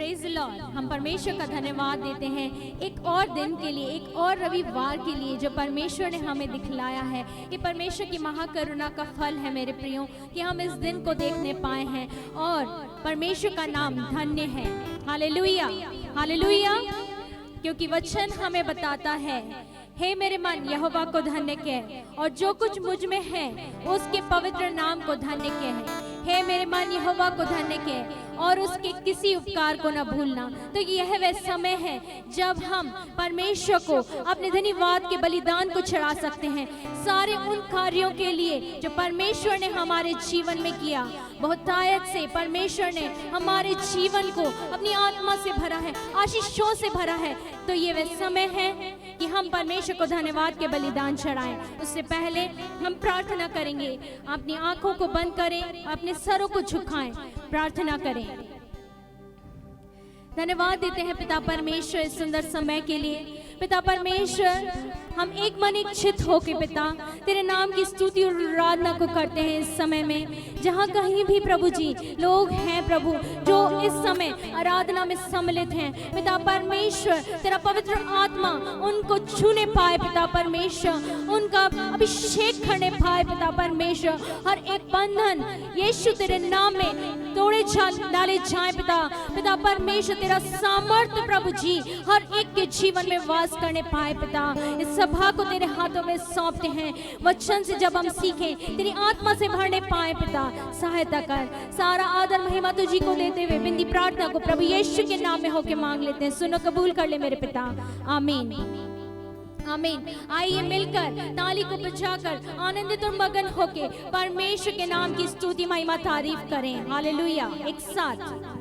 Praise Lord. हम परमेश्वर का धन्यवाद देते हैं एक और दिन के लिए, एक और रविवार के लिए जो परमेश्वर ने हमें दिखलाया है। ये परमेश्वर की महाकरुणा का फल है मेरे प्रियो, कि हम इस दिन को देखने पाए हैं और परमेश्वर का नाम धन्य है। Hallelujah, hallelujah. क्योंकि वचन हमें बताता है, हे मेरे मन यहोवा को धन्य कह और जो कुछ मुझ में है उसके पवित्र नाम को धन्य कह। हे मेरे मन यहोवा को धन्य कह और उसके किसी उपकार को न भूलना। तो यह वह समय है जब हम परमेश्वर को अपने धन्यवाद के बलिदान को चढ़ा सकते हैं, सारे उन कार्यों के लिए जो परमेश्वर ने हमारे जीवन में किया। बहुतायत से परमेश्वर ने हमारे जीवन को अपनी आत्मा से भरा है, आशीषों से भरा है। तो ये वह समय है कि हम परमेश्वर को धन्यवाद के बलिदान चढ़ाएं। उससे पहले हम प्रार्थना करेंगे। अपनी आंखों को बंद करें, अपने सरों को झुकाएं, प्रार्थना करें। धन्यवाद देते हैं पिता परमेश्वर इस सुंदर समय के लिए। पिता परमेश्वर, हम एक मन एक चित होके पिता तेरे नाम की स्तुति और आराधना को करते हैं इस समय में। जहाँ कहीं भी प्रभु जी लोग हैं प्रभु जो इस समय आराधना में सम्मिलित हैं, पिता परमेश्वर तेरा पवित्र आत्मा उनको छूने पाए पिता परमेश्वर, उनका अभिषेक करने पाए पिता परमेश्वर। हर एक बंधन यीशु तेरे नाम में तोड़े डाले जाए पिता परमेश्वर। तेरा सामर्थ्य प्रभु जी हर एक के जीवन में वास करने पाए पिता। इस सभा को तेरे हाथों में सौंपते हैं। वचन से जब हम सीखें तेरी आत्मा से भरने पाए पिता, सहायता कर। सारा आदर महिमा तुझी को देते हुए बिंदी प्रार्थना को प्रभु यीशु के नाम में होके मांग लेते हैं। सुनो, कबूल कर ले मेरे पिता, आमीन, आमीन। आइए मिलकर ताली को बजाकर आनंदित और मगन होके परमेश्वर के नाम की स्तुति महिमा तारीफ करें। हालेलुया। एक साथ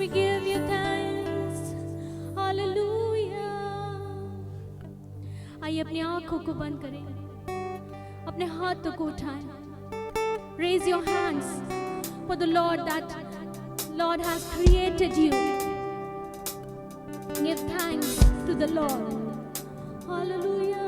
We give you thanks. Hallelujah. आइए अपनी आंखों को बंद करें, अपने हाथों को उठाएं. Raise your hands for the Lord that Lord has created you. Give thanks to the Lord. Hallelujah.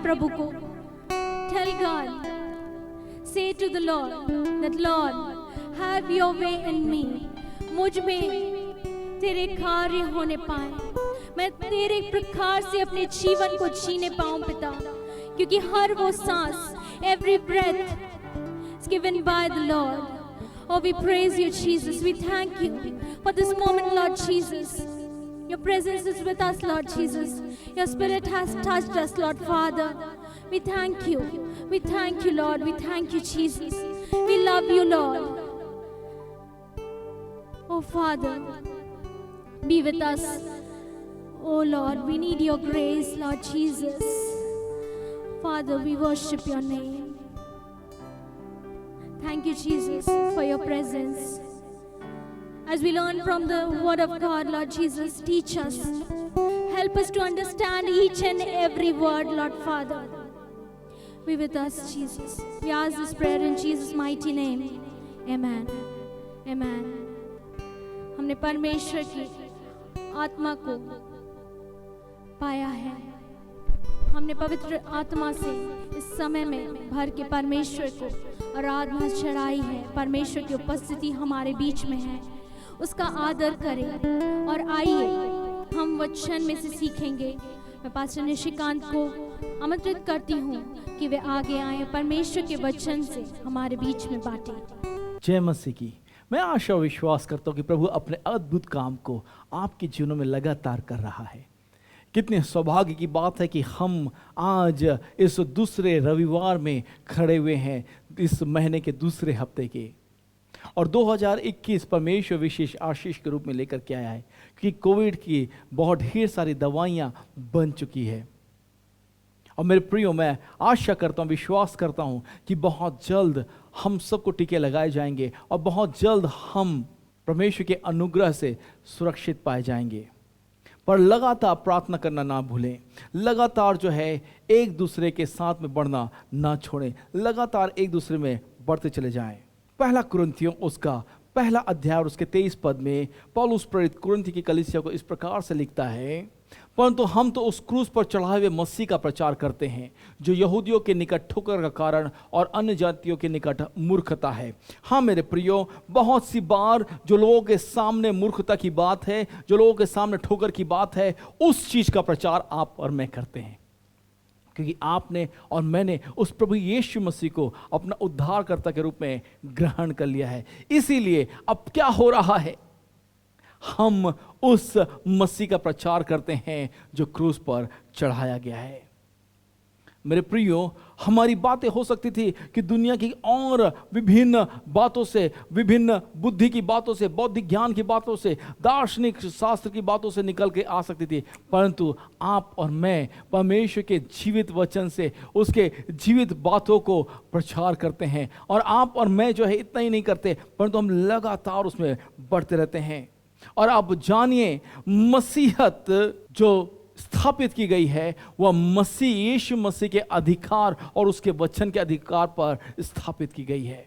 प्रभु को tell God, say to the Lord that Lord, have your way in me. मुझ में तेरे कार्य होने पाए, मैं तेरे प्रकार से अपने जीवन को जीने पाऊं पिता, क्योंकि हर वो सांस, every breath is given by the Lord. Oh, we praise you, Jesus. We thank you for this moment, Lord Jesus. Your presence is with us, Lord Jesus. Your Spirit has touched us, Lord Father. We thank you. We thank you, Lord. We thank you, Jesus. We love you, Lord. Oh, Father, be with us. Oh, Lord, we need your grace, Lord Jesus. Father, we worship your name. Thank you, Jesus, for your presence. As we learn from the Word of God, Lord Jesus, teach us. Help us to understand each and every word, Lord Father. Be with us, Jesus. We ask this prayer in Jesus' mighty name. Amen. Amen. हमने परमेश्वर की आत्मा को पाया है। हमने पवित्र आत्मा से इस समय में भर के परमेश्वर को आराधना चढ़ाई है। परमेश्वर की उपस्थिति हमारे बीच में है, उसका आदर करें और आइए हम वचन में से सीखेंगे। मैं पास्टर निशिकांत को आमंत्रित करती हूँ कि वे आगे आए, परमेश्वर के वचन से हमारे बीच में बांटें। जय मसीह की। मैं आशा और विश्वास करता हूँ कि प्रभु अपने अद्भुत काम को आपके जीवनों में लगातार कर रहा है। कितने सौभाग्य की बात है कि हम आज इस दूसरे रविवार में खड़े हुए हैं, इस महीने के दूसरे हफ्ते के, और 2021 परमेश्वर विशेष आशीष के रूप में लेकर के आया है कि कोविड की बहुत ढेर सारी दवाइयाँ बन चुकी है। और मेरे प्रियो, मैं आशा करता हूँ, विश्वास करता हूँ कि बहुत जल्द हम सबको टीके लगाए जाएंगे और बहुत जल्द हम परमेश्वर के अनुग्रह से सुरक्षित पाए जाएंगे। पर लगातार प्रार्थना करना ना भूलें, लगातार जो है एक दूसरे के साथ में बढ़ना ना छोड़ें, लगातार एक दूसरे में बढ़ते चले जाएं। पहला कुरिन्थियों उसका पहला अध्याय और उसके 23 पद में पौलुस प्रेरित कुरिन्थी की कलीसिया को इस प्रकार से लिखता है, परंतु हम तो उस क्रूस पर चढ़ाए हुए मसीह का प्रचार करते हैं, जो यहूदियों के निकट ठोकर का कारण और अन्य जातियों के निकट मूर्खता है। हाँ मेरे प्रियो, बहुत सी बार जो लोगों के सामने मूर्खता की बात है, जो लोगों के सामने ठोकर की बात है, उस चीज का प्रचार आप और मैं करते हैं, क्योंकि आपने और मैंने उस प्रभु यीशु मसीह को अपना उद्धारकर्ता के रूप में ग्रहण कर लिया है। इसीलिए अब क्या हो रहा है, हम उस मसीह का प्रचार करते हैं जो क्रूस पर चढ़ाया गया है। मेरे प्रियो, हमारी बातें हो सकती थी कि दुनिया की और विभिन्न बातों से, विभिन्न बुद्धि की बातों से, बौद्धिक ज्ञान की बातों से, दार्शनिक शास्त्र की बातों से निकल के आ सकती थी, परंतु आप और मैं परमेश्वर के जीवित वचन से, उसके जीवित बातों को प्रचार करते हैं। और आप और मैं जो है इतना ही नहीं करते, परंतु हम लगातार उसमें बढ़ते रहते हैं। और आप जानिए, मसीहत जो स्थापित की गई है वह मसीह यीशु मसीह के अधिकार और उसके वचन के अधिकार पर स्थापित की गई है।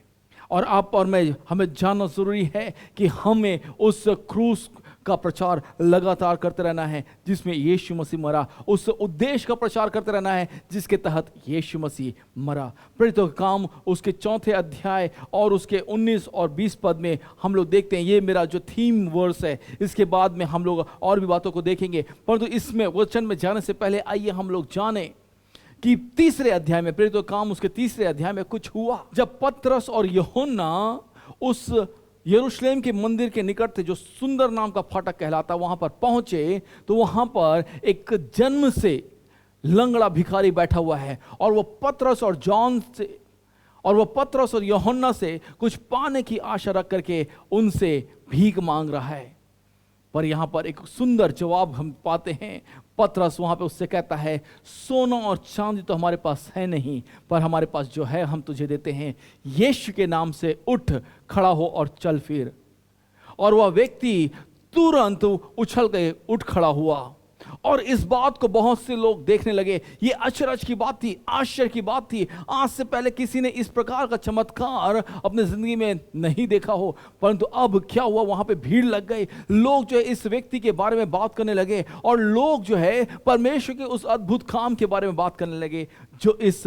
और आप और मैं, हमें जानना जरूरी है कि हमें उस क्रूस का प्रचार लगातार करते रहना है जिसमें यीशु मसीह मरा, उस उद्देश्य का प्रचार करते रहना है जिसके तहत यीशु मसीह मरा। प्रेरितों का काम उसके 4 अध्याय और उसके 19 और 20 पद में हम लोग देखते हैं। ये मेरा जो थीम वर्स है, इसके बाद में हम लोग और भी बातों को देखेंगे, परंतु इसमें वचन में जाने से पहले आइए हम लोग जाने कि 3 अध्याय में, प्रेरितों का काम उसके 3 अध्याय में कुछ हुआ। जब पतरस और यूहन्ना उस यरूशलेम के मंदिर के निकट थे, जो सुंदर नाम का फाटक कहलाता, वहां पर पहुंचे तो वहां पर एक जन्म से लंगड़ा भिखारी बैठा हुआ है और वो पतरस और यूहन्ना से कुछ पाने की आशा रख करके उनसे भीख मांग रहा है। पर यहां पर एक सुंदर जवाब हम पाते हैं। पतरस वहां पे उससे कहता है, सोना और चांदी तो हमारे पास है नहीं, पर हमारे पास जो है हम तुझे देते हैं। यीशु के नाम से उठ, खड़ा हो और चल फिर। और वह व्यक्ति तुरंत उछल के उठ खड़ा हुआ। और इस बात को बहुत से लोग देखने लगे। ये अचरज की बात थी, आश्चर्य की बात थी। आज से पहले किसी ने इस प्रकार का चमत्कार अपने जिंदगी में नहीं देखा हो, परंतु अब क्या हुआ, वहां पे भीड़ लग गई। लोग जो है इस व्यक्ति के बारे में बात करने लगे और लोग जो है परमेश्वर के उस अद्भुत काम के बारे में बात करने लगे जो इस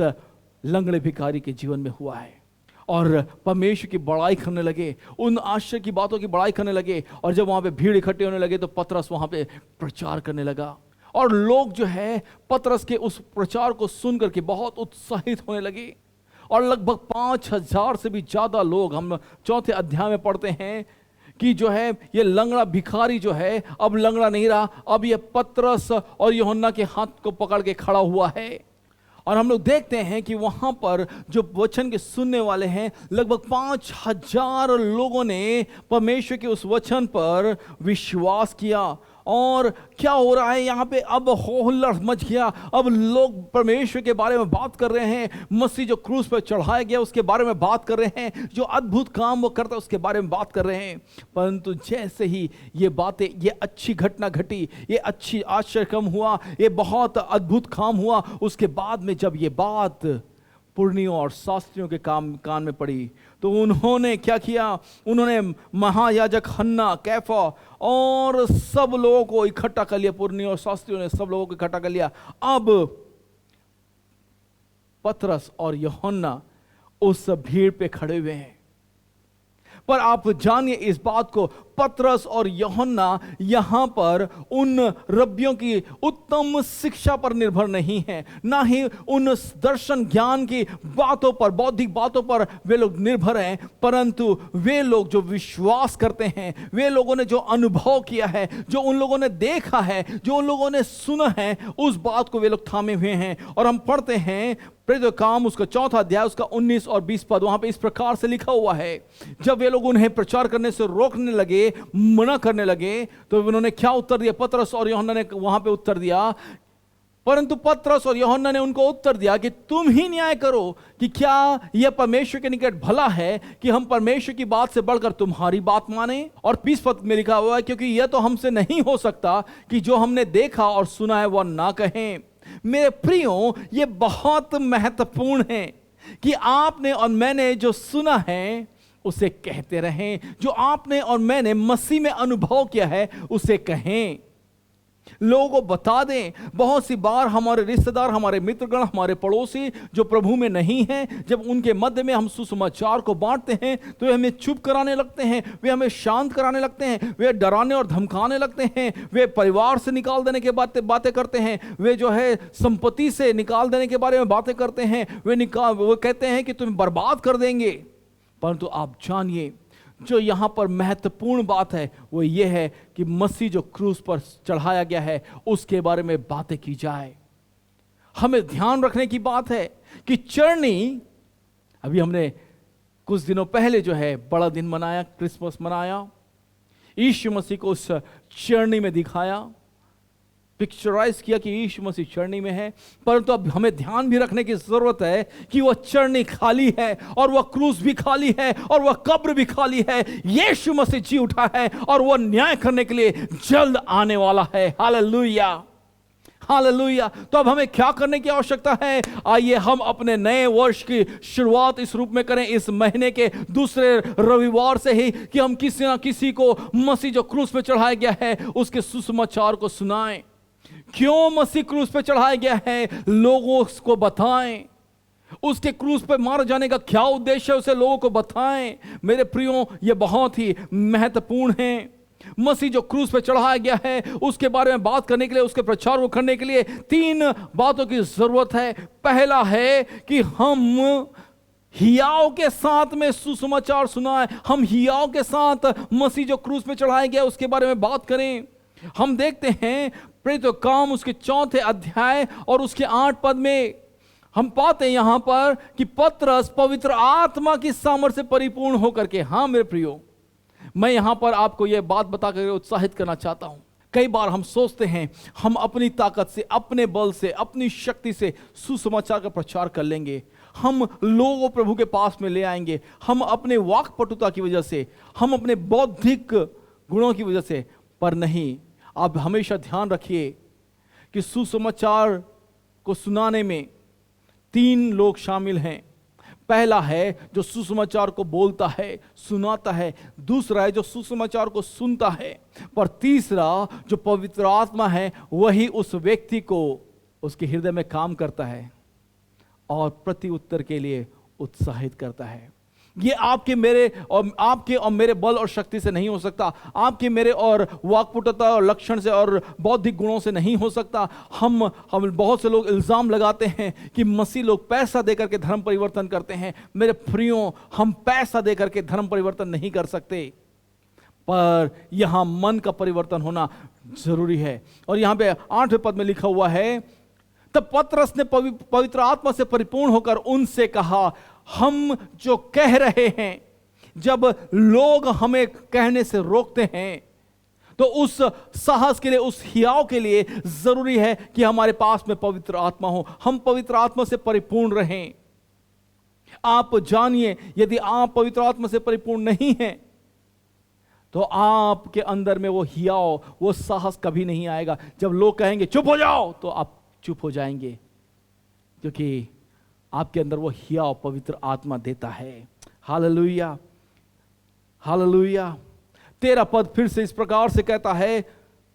लंगड़े भिखारी के जीवन में हुआ है। और परमेश्वर की बड़ाई करने लगे, उन आश्चर्य की बातों की बड़ाई करने लगे। और जब वहाँ पे भीड़ इकट्ठे होने लगे तो पतरस वहाँ पे प्रचार करने लगा, और लोग जो है पतरस के उस प्रचार को सुन करके बहुत उत्साहित होने लगे। और लगभग 5,000 से भी ज़्यादा लोग, हम 4थे अध्याय में पढ़ते हैं कि जो है ये लंगड़ा भिखारी जो है अब लंगड़ा नहीं रहा, अब ये पतरस और यूहन्ना के हाथ को पकड़ के खड़ा हुआ है। और हम लोग देखते हैं कि वहाँ पर जो वचन के सुनने वाले हैं, लगभग 5,000 लोगों ने परमेश्वर के उस वचन पर विश्वास किया। और क्या हो रहा है यहाँ पे, अब हो हुल्लड़ मच गया। अब लोग परमेश्वर के बारे में बात कर रहे हैं, मसीह जो क्रूस पर चढ़ाया गया उसके बारे में बात कर रहे हैं, जो अद्भुत काम वो करता है उसके बारे में बात कर रहे हैं। परंतु जैसे ही ये बातें, ये अच्छी घटना घटी, ये अच्छी आश्चर्य काम हुआ, ये बहुत अद्भुत काम हुआ, उसके बाद में जब ये बात पुरनियों और शास्त्रियों के कान में पड़ी तो उन्होंने क्या किया, उन्होंने महायाजक हन्ना, कैफा और सब लोगों को इकट्ठा कर लिया। पुरनियों और शास्त्रियों ने सब लोगों को इकट्ठा कर लिया। अब पतरस और यूहन्ना उस भीड़ पे खड़े हुए हैं। पर आप जानिए इस बात को, पतरस और यूहन्ना यहां पर उन रब्बियों की उत्तम शिक्षा पर निर्भर नहीं है, ना ही उन दर्शन ज्ञान की बातों पर, बौद्धिक बातों पर वे लोग निर्भर हैं, परंतु वे लोग जो विश्वास करते हैं, वे लोगों ने जो अनुभव किया है, जो उन लोगों ने देखा है, जो उन लोगों ने सुना है, उस बात को वे लोग थामे हुए हैं। और हम पढ़ते हैं प्रेरितों के काम उसका 4था अध्याय उसका 19 और 20 पद, वहां पे इस प्रकार से लिखा हुआ है, जब वे लोग उन्हें प्रचार करने से रोकने लगे, मना करने लगे, तो उन्होंने क्या उत्तर दिया? पतरस और यूहन्ना ने वहां पे उत्तर दिया, परंतु पतरस और यूहन्ना ने उनको उत्तर दिया कि तुम ही न्याय करो कि क्या यह परमेश्वर के निकट भला है कि हम परमेश्वर की बात से बढ़कर तुम्हारी बात माने। और 20 पद में लिखा हुआ है, क्योंकि यह तो हमसे नहीं हो सकता कि जो हमने देखा और सुना है वह ना कहें। मेरे प्रियो, ये बहुत महत्वपूर्ण है कि आपने और मैंने जो सुना है उसे कहते रहें, जो आपने और मैंने मसीह में अनुभव किया है उसे कहें, लोगों को बता दें। बहुत सी बार हमारे रिश्तेदार, हमारे मित्रगण, हमारे पड़ोसी जो प्रभु में नहीं हैं, जब उनके मध्य में हम सुसमाचार को बांटते हैं तो वे हमें चुप कराने लगते हैं, वे हमें शांत कराने लगते हैं, वे डराने और धमकाने लगते हैं, वे परिवार से निकाल देने के बातें करते हैं, वे जो है संपत्ति से निकाल देने के बारे में बातें करते हैं, वो कहते हैं कि तुम्हें बर्बाद कर देंगे। परंतु आप जानिए, जो यहां पर महत्वपूर्ण बात है वो ये है कि मसीह जो क्रूस पर चढ़ाया गया है उसके बारे में बातें की जाए। हमें ध्यान रखने की बात है कि चरनी, अभी हमने कुछ दिनों पहले जो है बड़ा दिन मनाया, क्रिसमस मनाया, यीशु मसीह को उस चरनी में दिखाया, पिक्चराइज किया कि यीशु मसीह चरनी में है। परंतु अब हमें ध्यान भी रखने की जरूरत है कि वह चरनी खाली है और वह क्रूस भी खाली है और वह कब्र भी खाली है। यीशु मसीह जी उठा है और वह न्याय करने के लिए जल्द आने वाला है। Hallelujah, hallelujah. तो अब हमें क्या करने की आवश्यकता है? आइए हम अपने नए वर्ष की शुरुआत इस रूप में करें, इस महीने के दूसरे रविवार से ही, कि हम किसी ना किसी को मसीह जो क्रूस पे चढ़ाया गया है उसके सुसमाचार को सुनाएं। क्यों मसीह क्रूस पे चढ़ाया गया है लोगों को बताएं, उसके क्रूस पे मारे जाने का क्या उद्देश्य है उसे लोगों को बताएं। मेरे प्रियो, ये बहुत ही महत्वपूर्ण है। मसीह जो क्रूस पे चढ़ाया गया है उसके बारे में बात करने के लिए, उसके प्रचार को करने के लिए 3 बातों की जरूरत है। पहला है कि हम हियाव के साथ में सुसमाचार सुनाएं, हम हियाव के साथ मसीह जो क्रूस पे चढ़ाया गया उसके बारे में बात करें। हम देखते हैं प्रेरितों के काम उसके 4थे अध्याय और उसके 8 पद में हम पाते हैं यहां पर कि पतरस पवित्र आत्मा की सामर्थ्य से परिपूर्ण होकर के, हाँ मेरे प्रियो, मैं यहां पर आपको यह बात बताकर उत्साहित करना चाहता हूं। कई बार हम सोचते हैं हम अपनी ताकत से, अपने बल से, अपनी शक्ति से सुसमाचार का प्रचार कर लेंगे, हम लोगों प्रभु के पास में ले आएंगे, हम अपने वाक्पटुता की वजह से, हम अपने बौद्धिक गुणों की वजह से। पर नहीं, आप हमेशा ध्यान रखिए कि सुसमाचार को सुनाने में 3 लोग शामिल हैं। पहला है जो सुसमाचार को बोलता है, सुनाता है, दूसरा है जो सुसमाचार को सुनता है, पर तीसरा जो पवित्र आत्मा है वही उस व्यक्ति को उसके हृदय में काम करता है और प्रति उत्तर के लिए उत्साहित करता है। ये आपके मेरे बल और शक्ति से नहीं हो सकता, आपके मेरे और वाक्पटुता और लक्षण से और बौद्धिक गुणों से नहीं हो सकता। हम बहुत से लोग इल्जाम लगाते हैं कि मसीह लोग पैसा देकर के धर्म परिवर्तन करते हैं। मेरे प्रियो, हम पैसा देकर के धर्म परिवर्तन नहीं कर सकते, पर यहां मन का परिवर्तन होना जरूरी है। और यहां पे 8वें पद में लिखा हुआ है, तब पतरस ने पवित्र आत्मा से परिपूर्ण होकर उनसे कहा, हम जो कह रहे हैं, जब लोग हमें कहने से रोकते हैं तो उस साहस के लिए, उस हियाव के लिए जरूरी है कि हमारे पास में पवित्र आत्मा हो, हम पवित्र आत्मा से परिपूर्ण रहें। आप जानिए, यदि आप पवित्र आत्मा से परिपूर्ण नहीं हैं तो आपके अंदर में वो हियाव, वो साहस कभी नहीं आएगा। जब लोग कहेंगे चुप हो जाओ तो आप चुप हो जाएंगे, क्योंकि आपके अंदर वो हियाव पवित्र आत्मा देता है। Hallelujah, hallelujah. 13 पद फिर से इस प्रकार से कहता है,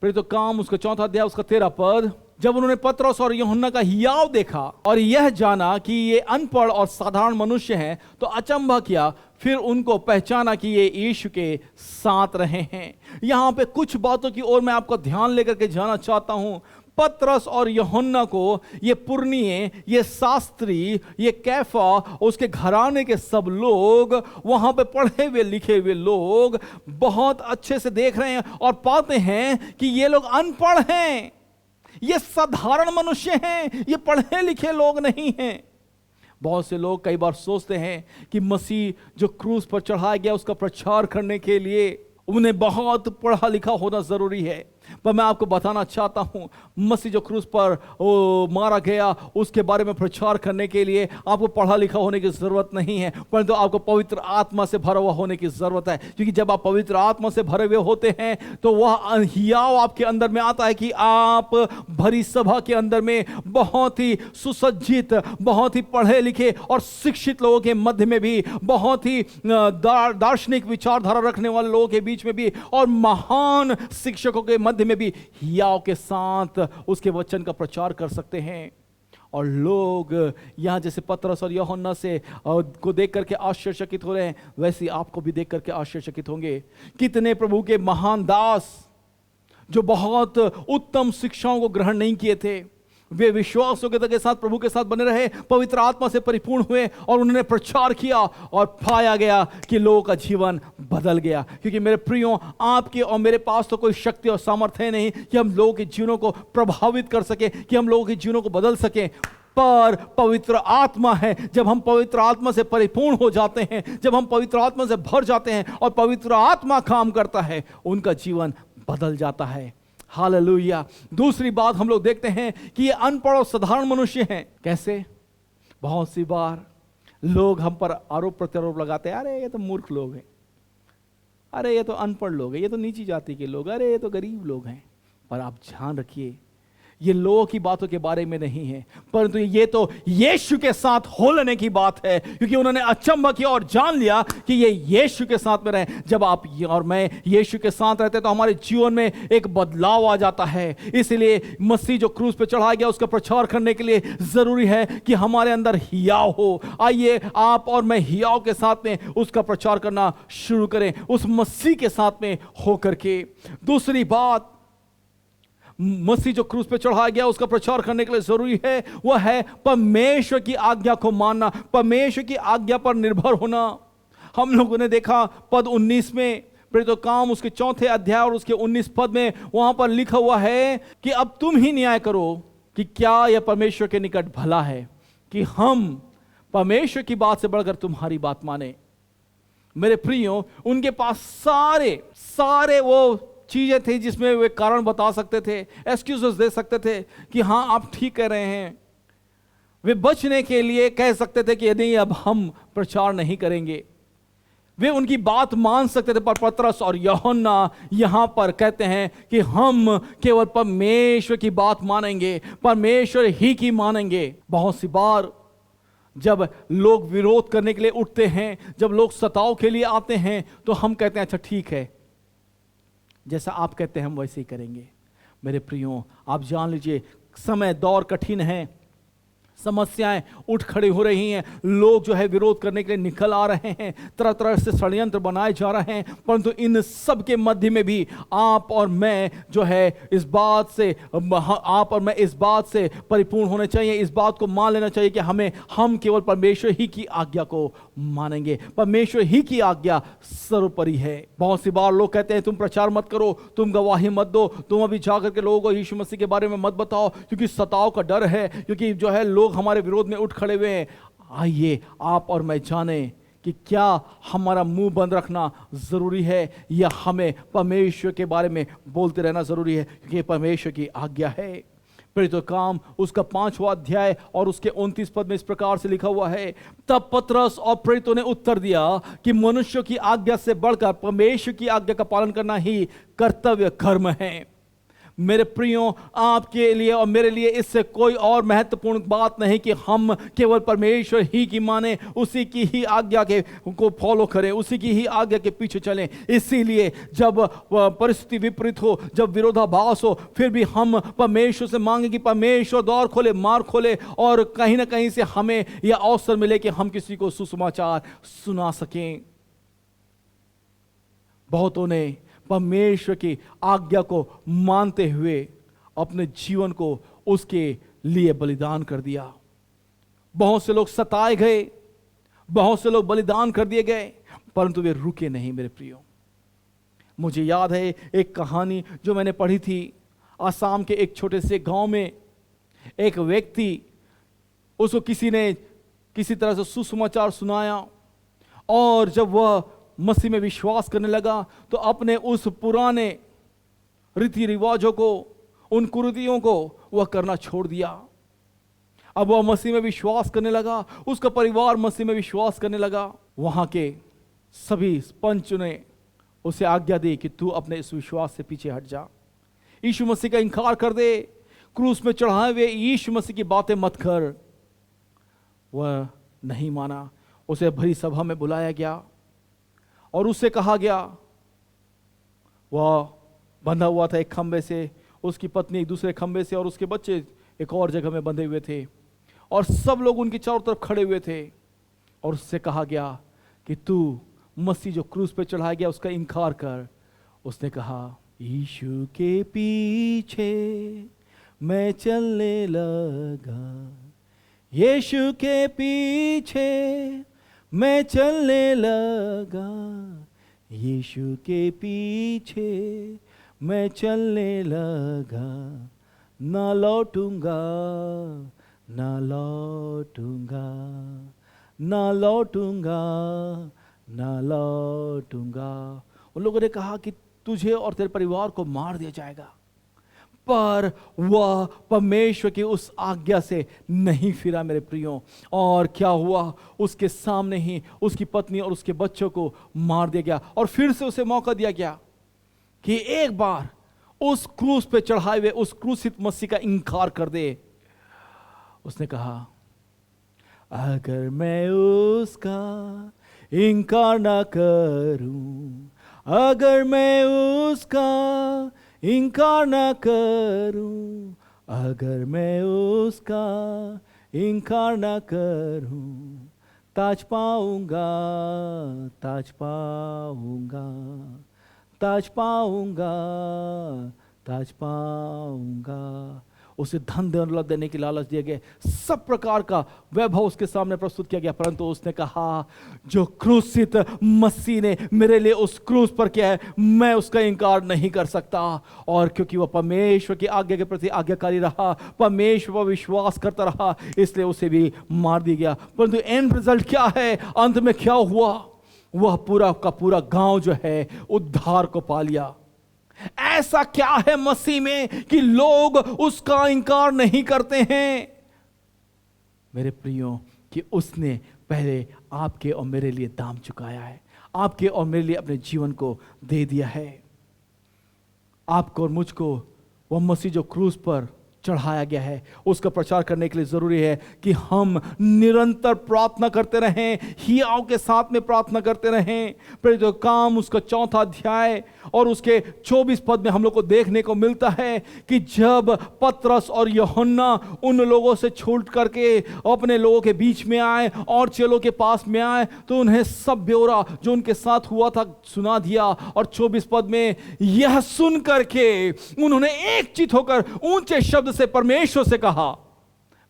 प्रेरितों के काम उसका 4वां अध्याय उसका 13 पद, जब उन्होंने पतरस और यूहन्ना का हियाव देखा और यह जाना कि ये अनपढ़ और साधारण मनुष्य हैं तो अचंभा किया, फिर उनको पहचाना कि ये यीशु के साथ रहे हैं। यहां पे कुछ बातों की ओर मैं आपका ध्यान लेकर के जाना चाहता हूं। पतरस और यूहन्ना को ये पुरनिये, ये शास्त्री, ये कैफा, उसके घराने के सब लोग, वहां पे पढ़े हुए लिखे हुए लोग बहुत अच्छे से देख रहे हैं और पाते हैं कि ये लोग अनपढ़ हैं, ये साधारण मनुष्य हैं, ये पढ़े लिखे लोग नहीं हैं। बहुत से लोग कई बार सोचते हैं कि मसीह जो क्रूस पर चढ़ाया गया उसका प्रचार करने के लिए उन्हें बहुत पढ़ा लिखा होना जरूरी है, पर मैं आपको बताना चाहता हूं, मसीह जो क्रूस पर मारा गया उसके बारे में प्रचार करने के लिए आपको पढ़ा लिखा होने की जरूरत नहीं है, परंतु आपको पवित्र आत्मा से भरा हुआ होने की जरूरत है। क्योंकि जब आप पवित्र आत्मा से भरे हुए होते हैं तो वह हियाव आपके अंदर में आता है कि आप भरी सभा के अंदर में बहुत ही सुसज्जित, बहुत ही पढ़े लिखे और शिक्षित लोगों के मध्य में भी, बहुत ही दार्शनिक विचारधारा रखने वाले लोगों के बीच में भी और महान शिक्षकों के मध्य में भी हियाव के साथ उसके वचन का प्रचार कर सकते हैं। और लोग यहां जैसे पतरस और यूहन्ना से को देख करके आश्चर्यचकित हो रहे हैं, वैसे आपको भी देख करके आश्चर्यचकित होंगे। कितने प्रभु के महान दास जो बहुत उत्तम शिक्षाओं को ग्रहण नहीं किए थे, वे विश्वास योग्यता के साथ प्रभु के साथ बने रहे, पवित्र आत्मा से परिपूर्ण हुए और उन्होंने प्रचार किया और पाया गया कि लोगों का जीवन बदल गया। क्योंकि मेरे प्रियो, आपके और मेरे पास तो कोई शक्ति और सामर्थ्य नहीं कि हम लोगों के जीवनों को प्रभावित कर सके, कि हम लोगों के जीवनों को बदल सके, पर पवित्र आत्मा है। जब हम पवित्र आत्मा से परिपूर्ण हो जाते हैं, जब हम पवित्र आत्मा से भर जाते हैं और पवित्र आत्मा काम करता है, उनका जीवन बदल जाता है। हालेलुया। दूसरी बात हम लोग देखते हैं कि ये अनपढ़ और साधारण मनुष्य हैं। कैसे? बहुत सी बार लोग हम पर आरोप प्रत्यारोप लगाते हैं, अरे ये तो मूर्ख लोग हैं, अरे ये तो अनपढ़ लोग हैं, ये तो नीची जाति के लोग, अरे ये तो गरीब लोग हैं। पर आप ध्यान रखिए, ये लोगों की बातों के बारे में नहीं है, परंतु ये तो यीशु के साथ हो लेने की बात है। क्योंकि उन्होंने अचंभा किया और जान लिया कि ये यीशु के साथ में रहे। जब आप और मैं यीशु के साथ रहते तो हमारे जीवन में एक बदलाव आ जाता है। इसलिए मसीह जो क्रूस पे चढ़ाया गया उसका प्रचार करने के लिए जरूरी है कि हमारे अंदर हियाव हो। आइए आप और मैं हियाव के साथ में उसका प्रचार करना शुरू करें, उस मसीह के साथ में होकर के। दूसरी बात, मसीह जो क्रूस पे चढ़ाया गया उसका प्रचार करने के लिए जरूरी है, वह है परमेश्वर की आज्ञा को मानना, परमेश्वर की आज्ञा पर निर्भर होना। हम लोगों ने देखा पद 19 में, प्रेरितों के काम उसके 4 अध्याय और उसके 19 पद में वहां पर लिखा हुआ है कि अब तुम ही न्याय करो कि क्या यह परमेश्वर के निकट भला है कि हम परमेश्वर की बात से बढ़कर तुम्हारी बात माने। मेरे प्रियो, उनके पास सारे वो चीजें थी जिसमें वे कारण बता सकते थे, एक्सक्यूजेस दे सकते थे कि हाँ आप ठीक कह रहे हैं। वे बचने के लिए कह सकते थे कि नहीं अब हम प्रचार नहीं करेंगे। वे उनकी बात मान सकते थे, पर पतरस और यूहन्ना यहां पर कहते हैं कि हम केवल परमेश्वर की बात मानेंगे, परमेश्वर ही की मानेंगे। बहुत सी बार जब लोग विरोध करने के लिए उठते हैं, जब लोग सताव के लिए आते हैं, तो हम कहते हैं अच्छा ठीक है, जैसा आप कहते हैं हम वैसे ही करेंगे। मेरे प्रियो, आप जान लीजिए समय दौर कठिन है, समस्याएं उठ खड़ी हो रही हैं, लोग जो है विरोध करने के लिए निकल आ रहे हैं, तरह तरह से षड्यंत्र बनाए जा रहे हैं, परंतु इन सब के मध्य में भी आप और मैं जो है इस बात से परिपूर्ण होने चाहिए, इस बात को मान लेना चाहिए कि हम केवल परमेश्वर ही की आज्ञा को मानेंगे। परमेश्वर ही की आज्ञा सर्वोपरि है। बहुत सी बार लोग कहते हैं तुम प्रचार मत करो, तुम गवाही मत दो, तुम अभी जाकर के लोगों को यीशु मसीह के बारे में मत बताओ, क्योंकि सताव का डर है, क्योंकि जो है लोग हमारे विरोध में उठ खड़े हुए हैं। आइए आप और मैं जाने कि क्या हमारा मुंह बंद रखना जरूरी है या हमें परमेश्वर के बारे में बोलते रहना जरूरी है, क्योंकि परमेश्वर की आज्ञा है। प्रेरितों का काम उसका 5वां अध्याय और उसके 29 पद में इस प्रकार से लिखा हुआ है, तब पतरस और प्रेरितों ने उत्तर दिया कि मनुष्य की आज्ञा से बढ़कर परमेश्वर की आज्ञा का पालन करना ही कर्तव्य कर्म है। मेरे प्रियो, आपके लिए और मेरे लिए इससे कोई और महत्वपूर्ण बात नहीं कि हम केवल परमेश्वर ही की माने, उसी की ही आज्ञा के को फॉलो करें, उसी की ही आज्ञा के पीछे चलें। इसीलिए जब परिस्थिति विपरीत हो, जब विरोधाभास हो, फिर भी हम परमेश्वर से मांगे कि परमेश्वर द्वार खोले, मार्ग खोले और कहीं ना कहीं से हमें यह अवसर मिले कि हम किसी को सुसमाचार सुना सकें। बहुतों ने परमेश्वर की आज्ञा को मानते हुए अपने जीवन को उसके लिए बलिदान कर दिया। बहुत से लोग सताए गए, बहुत से लोग बलिदान कर दिए गए, परंतु वे रुके नहीं। मेरे प्रियो, मुझे याद है एक कहानी जो मैंने पढ़ी थी। आसाम के एक छोटे से गांव में एक व्यक्ति, उसको किसी ने किसी तरह से सुसमाचार सुनाया, और जब वह मसीह में विश्वास करने लगा तो अपने उस पुराने रीति रिवाजों को, उन कुरीतियों को वह करना छोड़ दिया। अब वह मसीह में विश्वास करने लगा, उसका परिवार मसीह में विश्वास करने लगा। वहां के सभी पंच ने उसे आज्ञा दी कि तू अपने इस विश्वास से पीछे हट जा, यीशु मसीह का इनकार कर दे, क्रूस में चढ़ाए हुए यीशु मसीह की बातें मत कर। वह नहीं माना। उसे भरी सभा में बुलाया गया और उससे कहा गया, वह बंधा हुआ था एक खंबे से, उसकी पत्नी एक दूसरे खंबे से, और उसके बच्चे एक और जगह में बंधे हुए थे, और सब लोग उनकी चारों तरफ खड़े हुए थे। और उससे कहा गया कि तू मसीह जो क्रूस पे चढ़ाया गया उसका इनकार कर। उसने कहा, यीशु के पीछे मैं चलने लगा, यीशु के पीछे मैं चलने लगा, यीशु के पीछे मैं चलने लगा, ना लौटूंगा, ना लौटूंगा, ना लौटूंगा, ना लौटूंगा। उन लोगों ने कहा कि तुझे और तेरे परिवार को मार दिया जाएगा, पर वह परमेश्वर की उस आज्ञा से नहीं फिरा। मेरे प्रियो, और क्या हुआ, उसके सामने ही उसकी पत्नी और उसके बच्चों को मार दिया गया। और फिर से उसे मौका दिया गया कि एक बार उस क्रूस पे चढ़ाए हुए उस क्रूसित मसीह का इनकार कर दे। उसने कहा, अगर मैं उसका इनकार ना करूं, अगर मैं उसका इनकार ना करूं, अगर मैं उसका इनकार ना करूं, ताज पाऊंगा, ताज पाऊंगा, ताज पाऊंगा, ताज पाऊंगा। उसे धन दौलत देने की लालच दिया गया, सब प्रकार का वैभव उसके सामने प्रस्तुत किया गया, परंतु उसने कहा, जो क्रूसित मसीह ने मेरे लिए उस क्रूस पर किया है, मैं उसका इनकार नहीं कर सकता। और क्योंकि वह परमेश्वर की आज्ञा के प्रति आज्ञाकारी रहा, परमेश्वर पर विश्वास करता रहा, इसलिए उसे भी मार दिया गया। परंतु एंड रिजल्ट क्या है, अंत में क्या हुआ, वह पूरा का पूरा गांव जो है उद्धार को पा लिया। ऐसा क्या है मसीह में कि लोग उसका इनकार नहीं करते हैं? मेरे प्रियो, कि उसने पहले आपके और मेरे लिए दाम चुकाया है, आपके और मेरे लिए अपने जीवन को दे दिया है। आपको और मुझको वह मसीह जो क्रूस पर चढ़ाया गया है, उसका प्रचार करने के लिए ज़रूरी है कि हम निरंतर प्रार्थना करते रहें, हियाव के साथ में प्रार्थना करते रहें। प्रेरितों का काम उसका 4 अध्याय और उसके 24 पद में हम लोग को देखने को मिलता है कि जब पतरस और यूहन्ना उन लोगों से छूट करके अपने लोगों के बीच में आए और चेलों के पास में आए, तो उन्हें सब ब्यौरा जो उनके साथ हुआ था सुना दिया। और 24 पद में यह सुन करके उन्होंने एक चित होकर ऊंचे शब्द से परमेश्वर से कहा।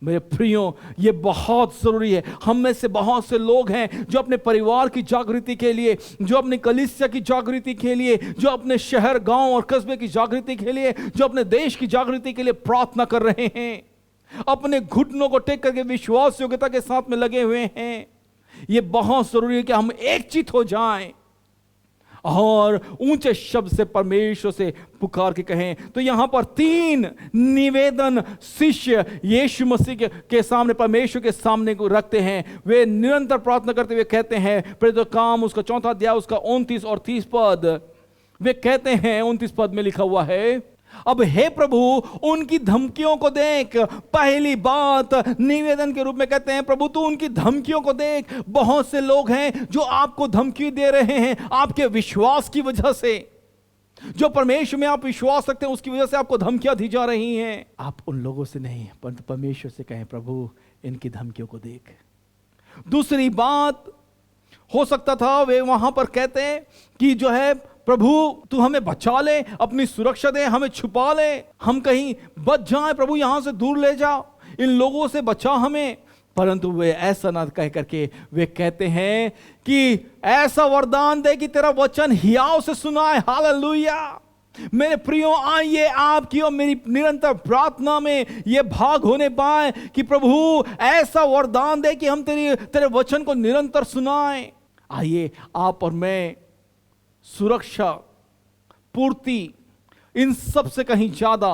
मेरे प्रियो, ये बहुत जरूरी है। हम में से बहुत से लोग हैं जो अपने परिवार की जागृति के लिए, जो अपनी कलीसिया की जागृति के लिए, जो अपने शहर गांव और कस्बे की जागृति के लिए, जो अपने देश की जागृति के लिए प्रार्थना कर रहे हैं, अपने घुटनों को टेक करके विश्वास योग्यता के साथ में लगे हुए हैं। ये बहुत जरूरी है कि हम एक चित हो जाएं और ऊंचे शब्द से परमेश्वर से पुकार के कहें। तो यहां पर 3 निवेदन शिष्य यीशु मसीह के सामने, परमेश्वर के सामने को रखते हैं। वे निरंतर प्रार्थना करते हुए कहते हैं, प्रेरितों का काम उसका 4 अध्याय उसका 29 और 30 पद, वे कहते हैं, 29 पद में लिखा हुआ है, अब हे प्रभु उनकी धमकियों को देख। पहली बात निवेदन के रूप में कहते हैं, प्रभु तू उनकी धमकियों को देख। बहुत से लोग हैं जो आपको धमकी दे रहे हैं आपके विश्वास की वजह से, जो परमेश्वर में आप विश्वास रखते हैं उसकी वजह से आपको धमकियां दी जा रही हैं। आप उन लोगों से नहीं, परंतु परमेश्वर से कहें, प्रभु इनकी धमकियों को देख। दूसरी बात हो सकता था वे वहां पर कहते हैं कि जो है, प्रभु तू हमें बचा ले, अपनी सुरक्षा दे, हमें छुपा ले, हम कहीं बच जाएं, प्रभु यहां से दूर ले जाओ, इन लोगों से बचा हमें। परंतु वे ऐसा ना कह करके वे कहते हैं कि ऐसा वरदान दे कि तेरा वचन हियाव से सुनाए। हालेलुया। मेरे प्रियो, आइए आपकी और मेरी निरंतर प्रार्थना में ये भाग होने पाए कि प्रभु ऐसा वरदान दे कि हम तेरे वचन को निरंतर सुनाएं। आइए आप और मैं सुरक्षा, पूर्ति, इन सब से कहीं ज्यादा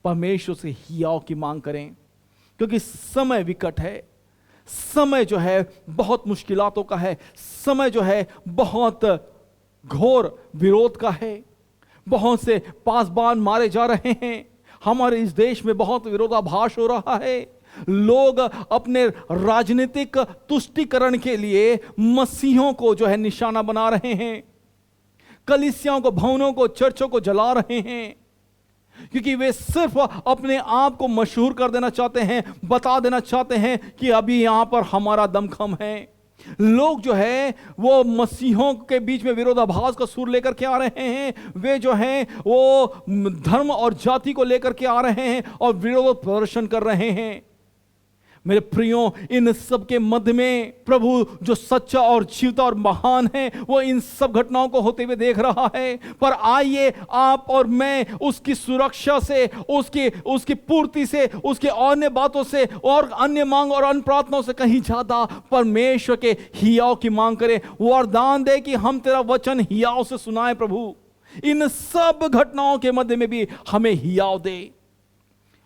परमेश्वर से हियाव की मांग करें, क्योंकि समय विकट है, समय जो है बहुत मुश्किलातों का है, समय जो है बहुत घोर विरोध का है। बहुत से पासबान मारे जा रहे हैं, हमारे इस देश में बहुत विरोधाभास हो रहा है। लोग अपने राजनीतिक तुष्टीकरण के लिए मसीहों को जो है निशाना बना रहे हैं, कलीसियाओं को, भवनों को, चर्चों को जला रहे हैं, क्योंकि वे सिर्फ अपने आप को मशहूर कर देना चाहते हैं, बता देना चाहते हैं कि अभी यहां पर हमारा दमखम है। लोग जो है वो मसीहों के बीच में विरोधाभास का सुर लेकर के आ रहे हैं, वे जो हैं वो धर्म और जाति को लेकर के आ रहे हैं और विरोध प्रदर्शन कर रहे हैं। मेरे प्रियो, इन सब के मध्य में प्रभु जो सच्चा और जीवता और महान है, वो इन सब घटनाओं को होते हुए देख रहा है। पर आइए आप और मैं उसकी सुरक्षा से, उसकी पूर्ति से, उसके अन्य बातों से और अन्य मांग और अन्य प्रार्थनाओं से कहीं ज्यादा परमेश्वर के हियाव की मांग करें। वरदान दे कि हम तेरा वचन हियाव से सुनाए। प्रभु इन सब घटनाओं के मध्य में भी हमें हियाव दे।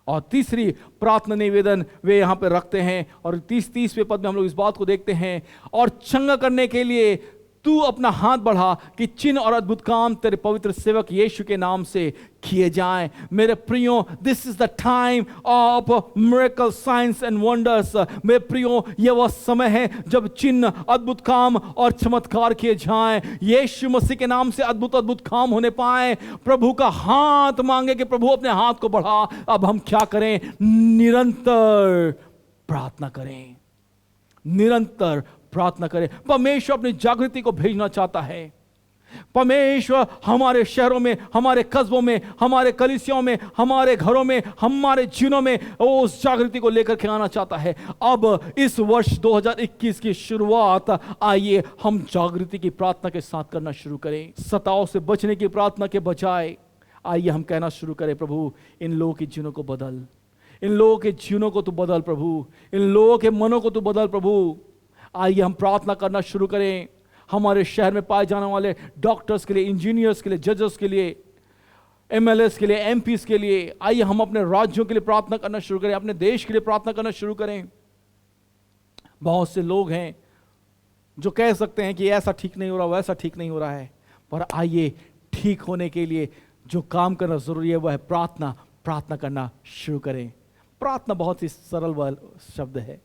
और तीसरी प्रार्थना निवेदन वे यहां पे रखते हैं, और 30वें पद में हम लोग इस बात को देखते हैं, और चंगा करने के लिए तू अपना हाथ बढ़ा कि चिन्ह और अद्भुत काम तेरे पवित्र सेवक यीशु के नाम से किए जाएं। मेरे प्रियो, this is the time of miracle, science and wonders. मेरे प्रियो, यह वह समय है जब चिन्ह, अद्भुत काम और चमत्कार किए जाएं। यीशु मसीह के नाम से अद्भुत काम होने पाए। प्रभु का हाथ मांगे कि प्रभु अपने हाथ को बढ़ा। अब हम क्या करें? निरंतर प्रार्थना करें, निरंतर प्रार्थना करें। परमेश्वर अपनी जागृति को भेजना चाहता है। परमेश्वर हमारे शहरों में, हमारे कस्बों में, हमारे कलीसियाओं में, हमारे घरों में, हमारे जीवनों में उस जागृति को लेकर के आना चाहता है। अब इस वर्ष 2021 की शुरुआत आइए हम जागृति की प्रार्थना के साथ करना शुरू करें। सताव से बचने की प्रार्थना के बजाय आइए हम कहना शुरू करें, प्रभु इन लोगों के जीवनों को बदल, इन लोगों के जीवनों को तू बदल प्रभु, इन लोगों के मनों को तू बदल प्रभु। आइए हम प्रार्थना करना शुरू करें हमारे शहर में पाए जाने वाले डॉक्टर्स के लिए, इंजीनियर्स के लिए, जजेस के लिए, एमएलएस के लिए, एमपीस के लिए। आइए हम अपने राज्यों के लिए प्रार्थना करना शुरू करें, अपने देश के लिए प्रार्थना करना शुरू करें। बहुत से लोग हैं जो कह सकते हैं कि ऐसा ठीक नहीं हो रहा, वैसा ठीक नहीं हो रहा है, पर आइए ठीक होने के लिए जो काम करना जरूरी है वह है प्रार्थना, प्रार्थना करना शुरू करें। प्रार्थना बहुत ही सरल शब्द है,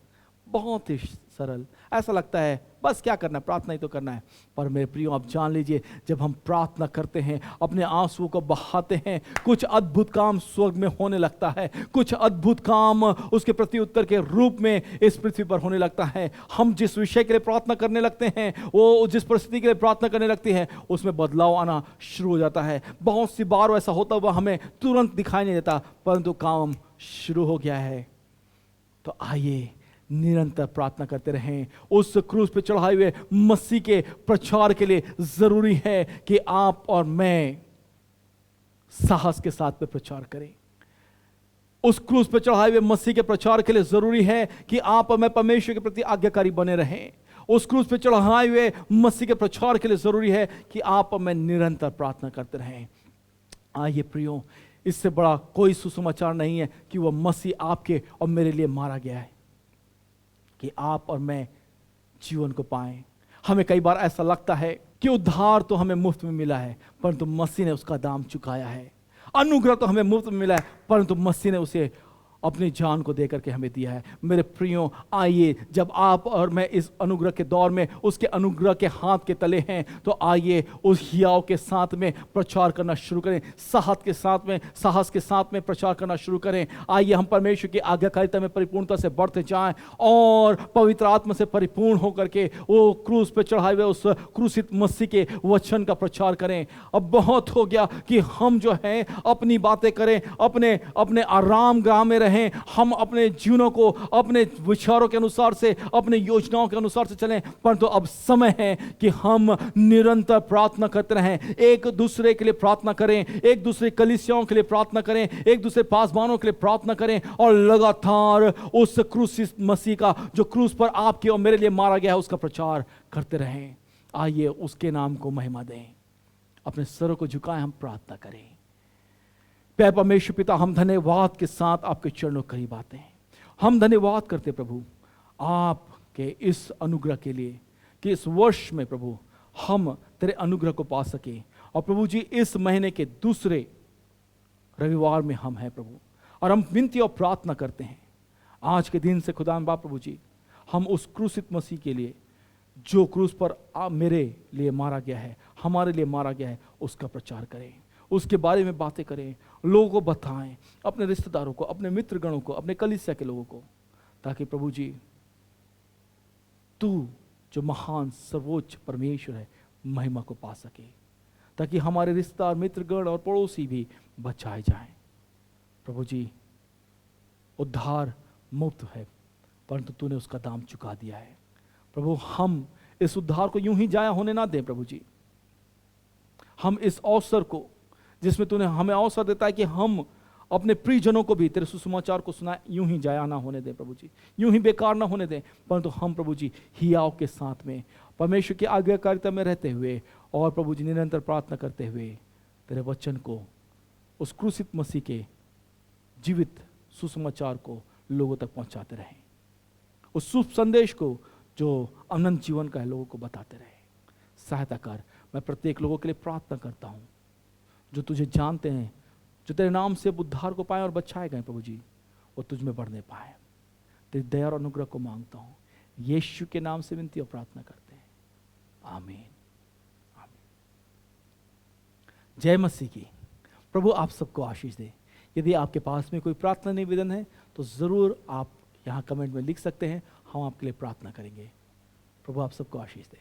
बहुत ही सरल। ऐसा लगता है बस क्या करना है, प्रार्थना ही तो करना है। पर मेरे प्रियो, आप जान लीजिए, जब हम प्रार्थना करते हैं, अपने आंसुओं को बहाते हैं, कुछ अद्भुत काम स्वर्ग में होने लगता है, कुछ अद्भुत काम उसके प्रति उत्तर के रूप में इस पृथ्वी पर होने लगता है। हम जिस विषय के लिए प्रार्थना करने लगते हैं, वो जिस परिस्थिति के लिए प्रार्थना करने लगती है, उसमें बदलाव आना शुरू हो जाता है। बहुत सी बार ऐसा होता हुआ हमें तुरंत दिखाई नहीं देता, परंतु काम शुरू हो गया है। तो आइए निरंतर प्रार्थना करते रहें। उस क्रूस पे चढ़ाए हुए मसीह के प्रचार के लिए जरूरी है कि आप और मैं साहस के साथ में प्रचार करें। उस क्रूस पे चढ़ाए हुए मसीह के प्रचार के लिए जरूरी है कि आप और मैं परमेश्वर के प्रति आज्ञाकारी बने रहें। उस क्रूस पे चढ़ाए हुए मसीह के प्रचार के लिए जरूरी है कि आप और मैं निरंतर प्रार्थना करते रहें। आइए प्रियो, इससे बड़ा कोई सुसमाचार नहीं है कि वह मसीह आपके और मेरे लिए मारा गया है, कि आप और मैं जीवन को पाएं। हमें कई बार ऐसा लगता है कि उद्धार तो हमें मुफ्त में मिला है, परंतु मसीह ने उसका दाम चुकाया है। अनुग्रह तो हमें मुफ्त में मिला है, परंतु मसीह ने उसे अपनी जान को देकर के हमें दिया है। मेरे प्रियो, आइए, जब आप और मैं इस अनुग्रह के दौर में उसके अनुग्रह के हाथ के तले हैं, तो आइए उस हियाव के साथ में प्रचार करना शुरू करें, साहस के साथ में प्रचार करना शुरू करें। आइए हम परमेश्वर की आज्ञाकारिता में परिपूर्णता से बढ़ते जाएं और पवित्र आत्मा से परिपूर्ण होकर के वो क्रूस पे चढ़ाए हुए उस क्रूसित मसीह के वचन का प्रचार करें। अब बहुत हो गया कि हम जो हैं अपनी बातें करें, अपने आराम ग्राम में रहें, हम अपने जीवनों को अपने विचारों के अनुसार से, अपने योजनाओं के अनुसार से चलें। परंतु अब समय है कि हम निरंतर प्रार्थना करते रहें, एक दूसरे के लिए प्रार्थना करें, एक दूसरे कलीसियाओं के लिए प्रार्थना करें, एक दूसरे पासवानों के लिए प्रार्थना करें और लगातार उस क्रूसित मसीह का, जो क्रूस पर आपके और मेरे लिए मारा गया है, उसका प्रचार करते रहें। आइए उसके नाम को महिमा दें। अपने सरों को झुकाएं, हम प्रार्थना करें। प्यारे परमेश्वर पिता, हम धन्यवाद के साथ आपके चरणों करीब आते हैं। हम धन्यवाद करते प्रभु आपके इस अनुग्रह के लिए कि इस वर्ष में प्रभु हम तेरे अनुग्रह को पा सके। और प्रभु जी, इस महीने के दूसरे रविवार में हम हैं प्रभु, और हम विनती और प्रार्थना करते हैं आज के दिन से खुदा बाप प्रभु जी, हम उस क्रूसित मसीह के लिए, जो क्रूस पर मेरे लिए मारा गया है, हमारे लिए मारा गया है, उसका प्रचार करें, उसके बारे में बातें करें, लोगों को बताएं, अपने रिश्तेदारों को, अपने मित्रगणों को, अपने कलीसिया के लोगों को, ताकि प्रभु जी तू जो महान सर्वोच्च परमेश्वर है महिमा को पा सके, ताकि हमारे रिश्तेदार, मित्रगण और पड़ोसी भी बचाए जाएं। प्रभु जी, उद्धार मुफ्त है, परंतु तूने उसका दाम चुका दिया है। प्रभु, हम इस उद्धार को यूं ही जाया होने ना दें प्रभु जी। हम इस अवसर को, जिसमें तूने हमें अवसर देता है कि हम अपने प्रियजनों को भी तेरे सुसमाचार को सुनाए, यूं ही जाया ना होने दें प्रभु जी, यूं ही बेकार ना होने दें, परंतु हम प्रभु जी हियाव के साथ में परमेश्वर की आज्ञाकारिता में रहते हुए और प्रभु जी निरंतर प्रार्थना करते हुए तेरे वचन को, उस क्रूसित मसीह के जीवित सुसमाचार को लोगों तक पहुंचाते रहें, उस शुभ संदेश को जो अनंत जीवन का है लोगों को बताते रहे। सहायता कर। मैं प्रत्येक लोगों के लिए प्रार्थना करता हूं जो तुझे जानते हैं, जो तेरे नाम से उद्धार को पाए और बचाए गए प्रभु जी, वो तुझ में बढ़ने पाए। तेरी दया और अनुग्रह को मांगता हूं, यीशु के नाम से विनती और प्रार्थना करते हैं, आमीन, आमीन। जय मसीह की। प्रभु आप सबको आशीष दे। यदि आपके पास में कोई प्रार्थना निवेदन है तो जरूर आप यहाँ कमेंट में लिख सकते हैं, हम आपके लिए प्रार्थना करेंगे। प्रभु आप सबको आशीष दे।